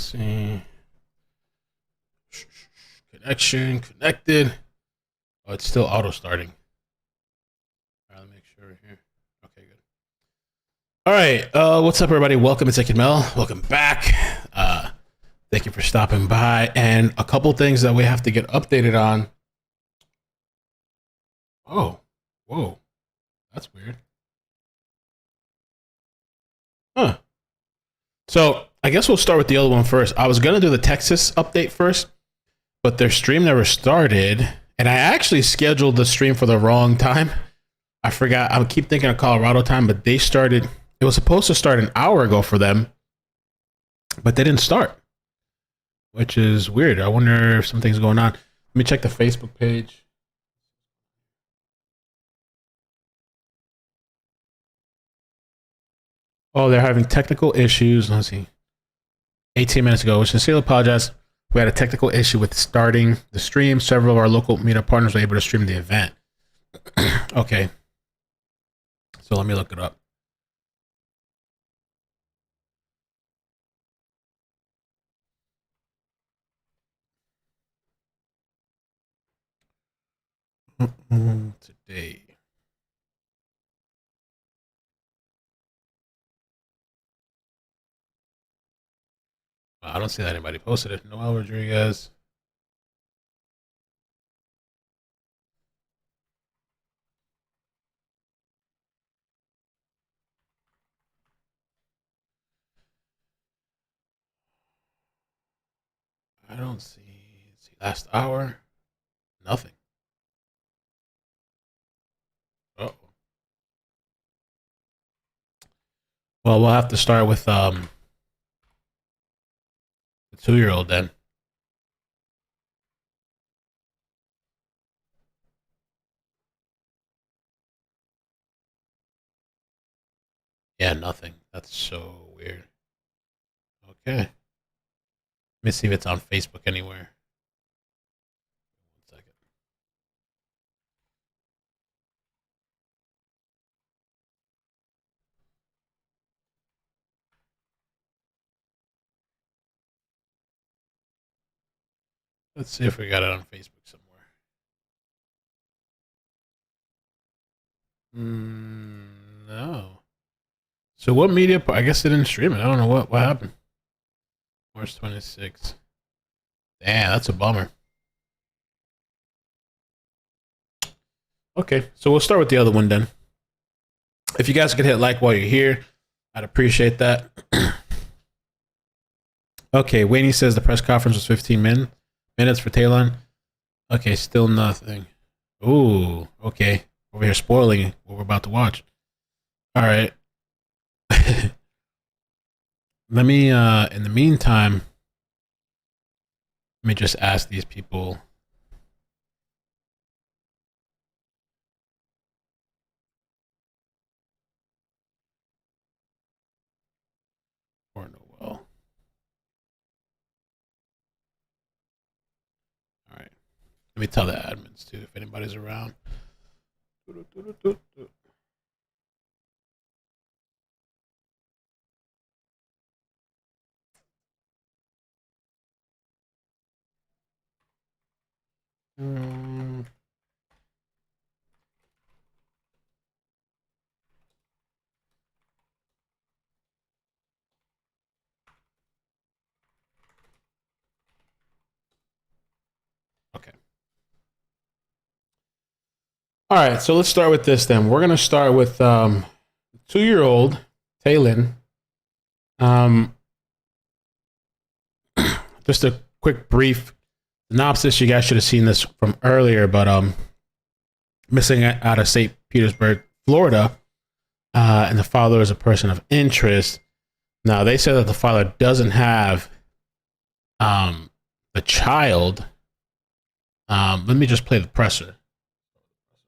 see. Connection connected. Oh, it's still auto starting. All right, let me make sure we're here. Okay, good. All right, what's up, everybody? Welcome to iCkEdMeL. Welcome back. Thank you for stopping by. And a couple things that we have to get updated on. Oh, whoa, that's weird. Huh. So I guess we'll start with the other one first. I was gonna do the Texas update first, but their stream never started, and I actually scheduled the stream for the wrong time. I forgot. I keep thinking of Colorado time, but they started. It was supposed to start an hour ago for them, but they didn't start, which is weird. I wonder if something's going on. Let me check the Facebook page. Oh, they're having technical issues. Let's see. 18 minutes ago, which sincerely apologize. We had a technical issue with starting the stream. Several of our local meetup partners were able to stream the event. Okay. So let me look it up. Today. I don't see that anybody posted it. Noel Rodriguez. I don't see. Let's see, last hour. Nothing. Oh. Well, we'll have to start with the 2-year-old then. Yeah, nothing. That's so weird. Okay. Let me see if it's on Facebook anywhere. 1 second. Let's see if we got it on Facebook somewhere. No. So what media? I guess they didn't stream it. I don't know what happened. March 26th. Damn, that's a bummer. Okay, so we'll start with the other one then. If you guys could hit like while you're here, I'd appreciate that. Okay, Wayne says the press conference was 15 minutes for Talon. Okay, still nothing. Ooh, okay. Over here spoiling what we're about to watch. All right. Let me, in the meantime, let me just ask these people. For Noel. All right. Let me tell the admins too if anybody's around. Okay. All right, so let's start with this then. We're going to start with 2-year-old Talon. Just a quick brief synopsis. You guys should have seen this from earlier, but missing out of St. Petersburg, Florida, and the father is a person of interest. Now, they say that the father doesn't have the child. Let me just play the presser.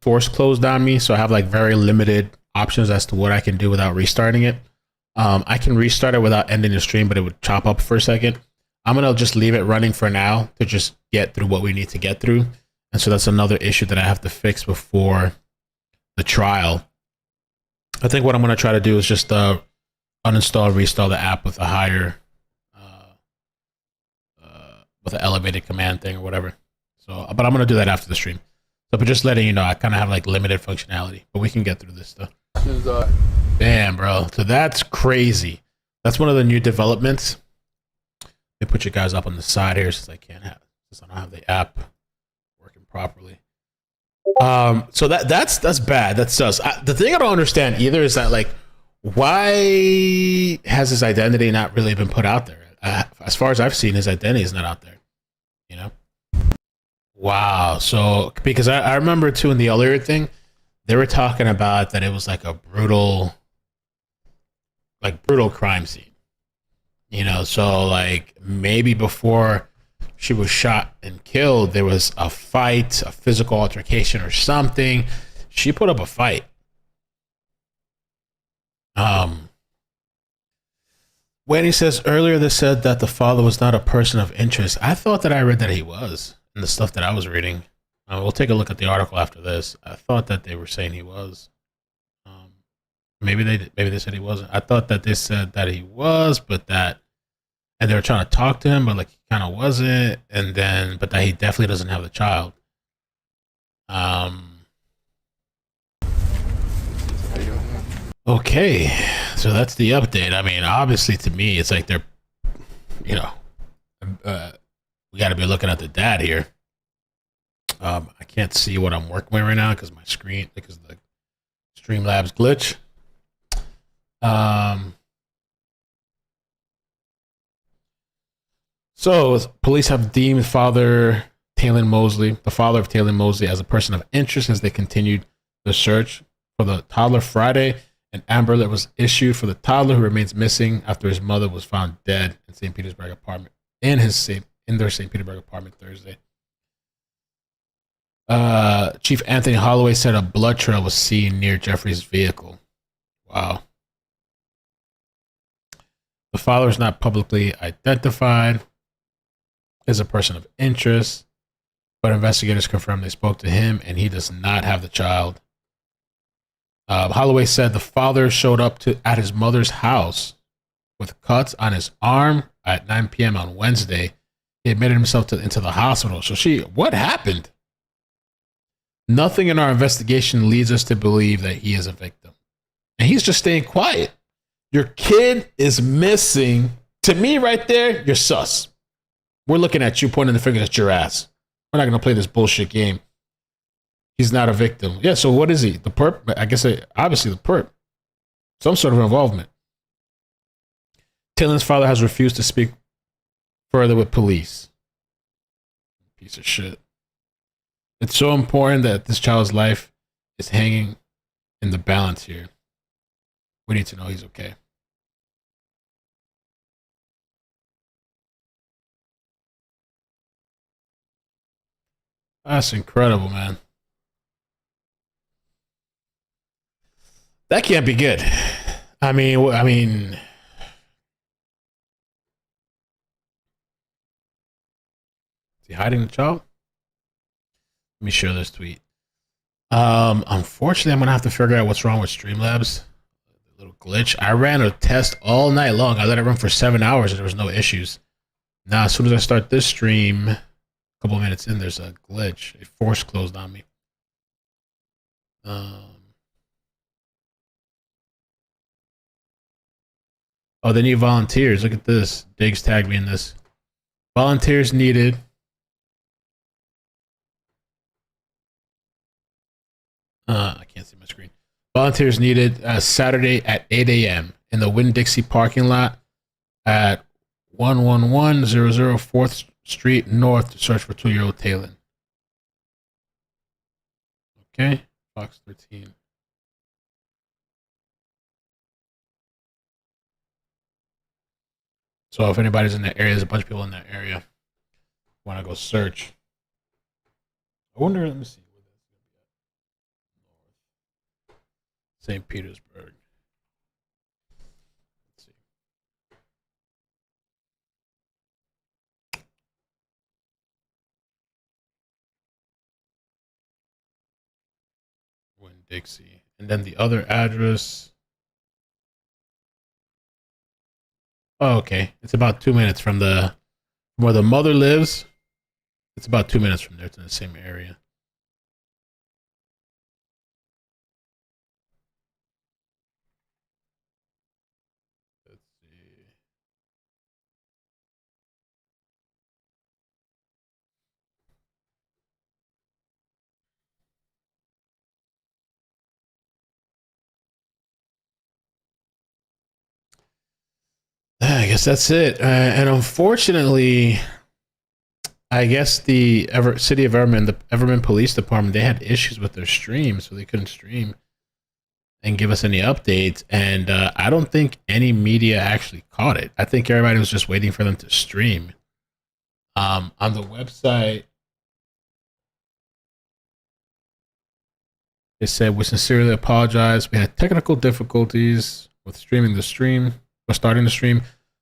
Force closed on me, so I have like very limited options as to what I can do without restarting it. I can restart it without ending the stream, but it would chop up for a second. I'm gonna just leave it running for now to just get through what we need to get through. And so that's another issue that I have to fix before the trial. I think what I'm gonna try to do is just uninstall and restall the app with a higher with an elevated command thing or whatever. So, but I'm gonna do that after the stream. So, but just letting you know, I kind of have like limited functionality, but we can get through this stuff. Damn, bro. So that's crazy. That's one of the new developments. Let me put you guys up on the side here since I can't have, since I don't have the app working properly. So that's bad. That sus. The thing I don't understand either is that, like, why has his identity not really been put out there? As far as I've seen, his identity is not out there. You know? Wow. So because I remember too in the earlier thing, they were talking about that it was like a brutal crime scene. You know, so like maybe before she was shot and killed, there was a fight, a physical altercation or something. She put up a fight. When he says earlier, they said that the father was not a person of interest. I thought that I read that he was in the stuff that I was reading. We'll take a look at the article after this. I thought that they were saying he was. Maybe they said he wasn't. I thought that they said that he was, but that, and they were trying to talk to him, but like he kind of wasn't, and then, but that he definitely doesn't have the child. Okay, so that's the update. I mean, obviously, to me, it's like they're, you know, we got to be looking at the dad here. I can't see what I'm working with right now because my screen, because the Streamlabs glitch. So police have deemed the father of Taylor Mosley, as a person of interest as they continued the search for the toddler Friday. An Amber Alert was issued for the toddler who remains missing after his mother was found dead in St. Petersburg apartment in their St. Petersburg apartment Thursday. Chief Anthony Holloway said a blood trail was seen near Jeffrey's vehicle. Wow. The father is not publicly identified as a person of interest, but investigators confirmed they spoke to him and he does not have the child. Holloway said the father showed up at his mother's house with cuts on his arm at 9 p.m. on Wednesday. He admitted himself into the hospital. So what happened? Nothing in our investigation leads us to believe that he is a victim. And he's just staying quiet. Your kid is missing. To me right there, you're sus. We're looking at you pointing the finger at your ass. We're not going to play this bullshit game. He's not a victim. Yeah, so what is he? The perp? I guess obviously the perp. Some sort of involvement. Taylor's father has refused to speak further with police. Piece of shit. It's so important that this child's life is hanging in the balance here. We need to know he's okay. That's incredible, man. That can't be good. I mean, is he hiding the child? Let me share this tweet. Unfortunately, I'm gonna have to figure out what's wrong with Streamlabs. A little glitch. I ran a test all night long. I let it run for 7 hours and there was no issues. Now, as soon as I start this stream, a couple of minutes in, there's a glitch. It force closed on me. Oh, they need volunteers. Look at this. Diggs tagged me in this. Volunteers needed. I can't see my screen. Volunteers needed Saturday at 8 a.m. in the Winn-Dixie parking lot at 11100 4th Street North to search for 2-year-old Taylor. Okay, Fox 13. So if anybody's in that area, there's a bunch of people in that area. Want to go search? I wonder. Let me see. St. Petersburg. Let's see. Winn-Dixie, and then the other address. Oh, okay. It's about 2 minutes from where the mother lives. It's about 2 minutes from there. It's in the same area. Let's see. I guess that's it. And unfortunately, I guess the city of Everman, the Everman Police Department, they had issues with their stream, so they couldn't stream and give us any updates. And I don't think any media actually caught it. I think everybody was just waiting for them to stream. On the website, it said, "We sincerely apologize. We had technical difficulties with starting the stream.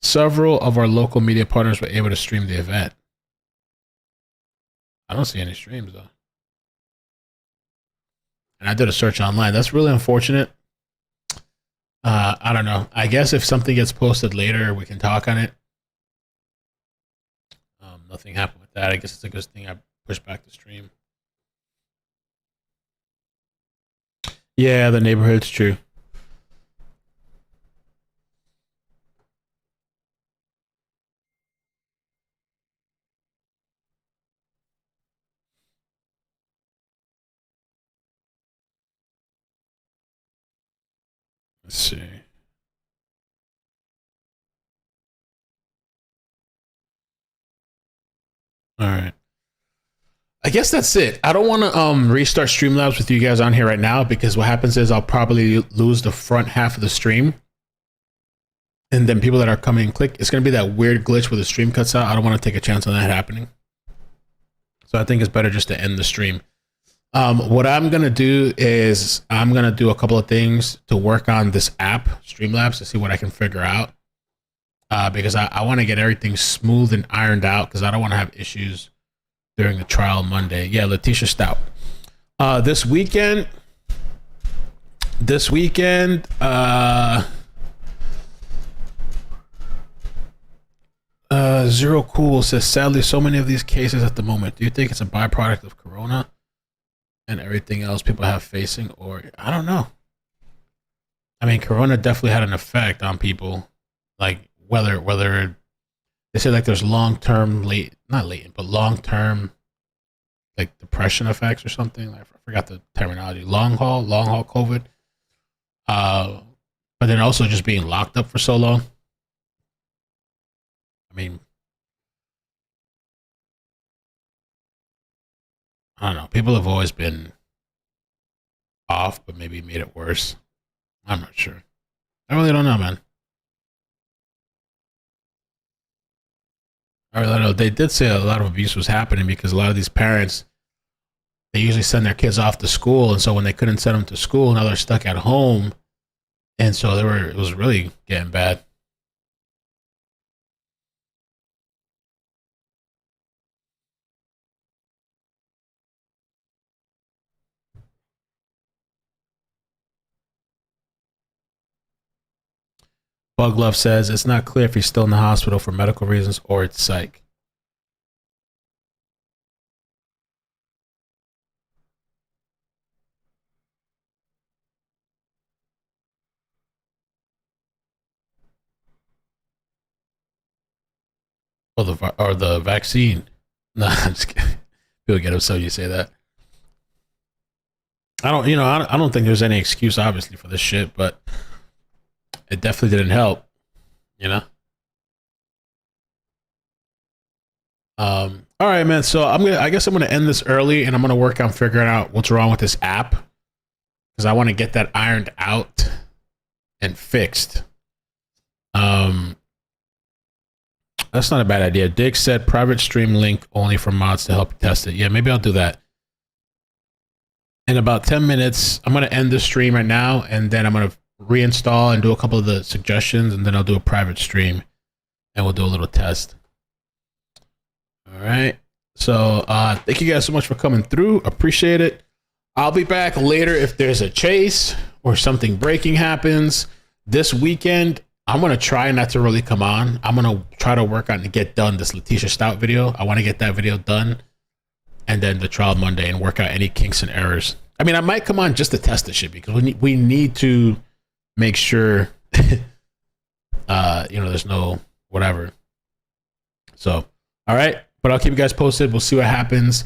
Several of our local media partners were able to stream the event." I don't see any streams though. And I did a search online. That's really unfortunate. I don't know. I guess if something gets posted later, we can talk on it. Nothing happened with that. I guess it's a good thing I pushed back the stream. Yeah, the neighborhood's true. Let's see. All right. I guess that's it. I don't want to restart Streamlabs with you guys on here right now, because what happens is I'll probably lose the front half of the stream. And then people that are coming and click, it's going to be that weird glitch where the stream cuts out. I don't want to take a chance on that happening. So I think it's better just to end the stream. What I'm going to do is I'm going to do a couple of things to work on this app, Streamlabs, to see what I can figure out. Because I want to get everything smooth and ironed out, because I don't want to have issues during the trial Monday. Yeah, Letitia Stout. This weekend, Zero Cool says, sadly, so many of these cases at the moment. Do you think it's a byproduct of Corona and everything else people have facing? Or, I don't know. I mean, Corona definitely had an effect on people. Like, whether they say like there's long-term, long-term like depression effects or something. I forgot the terminology. Long haul COVID. But then also just being locked up for so long. I mean, I don't know. People have always been off, but maybe made it worse. I'm not sure. I really don't know, man. I really don't know. They did say a lot of abuse was happening because a lot of these parents, they usually send their kids off to school, and so when they couldn't send them to school, now they're stuck at home, and so it was really getting bad. Bug Love says it's not clear if he's still in the hospital for medical reasons or it's psych. Or the vaccine. No, I'm just kidding. People get upset when you say that. I don't think there's any excuse, obviously, for this shit, but it definitely didn't help, you know? All right, man. So I guess I'm gonna end this early, and I'm gonna work on figuring out what's wrong with this app, because I want to get that ironed out and fixed. That's not a bad idea. Dick said private stream link only for mods to help you test it. Yeah, maybe I'll do that. In about 10 minutes, I'm going to end the stream right now, and then I'm going to reinstall and do a couple of the suggestions, and then I'll do a private stream, and we'll do a little test. All right. So thank you guys so much for coming through. Appreciate it. I'll be back later if there's a chase or something breaking happens. This weekend, I'm gonna try not to really come on. I'm gonna try to work on to get done this Letitia Stout video. I want to get that video done, and then the trial Monday and work out any kinks and errors. I mean, I might come on just to test the shit because we need to make sure, there's no whatever. So, all right, but I'll keep you guys posted. We'll see what happens.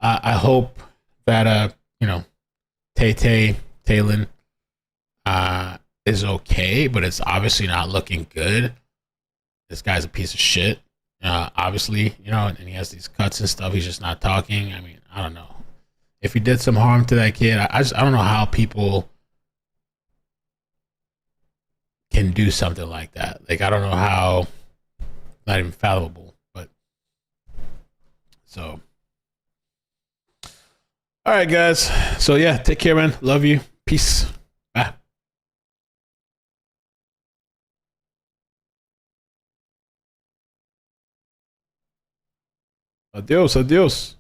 I hope that Talon is okay, but it's obviously not looking good. This guy's a piece of shit. Obviously, and he has these cuts and stuff. He's just not talking. I mean, I don't know. If he did some harm to that kid, I don't know how people can do something like that. Like, I don't know how, not even fathomable, but so. All right, guys. So yeah, take care, man. Love you. Peace. Bye. Adios, adios.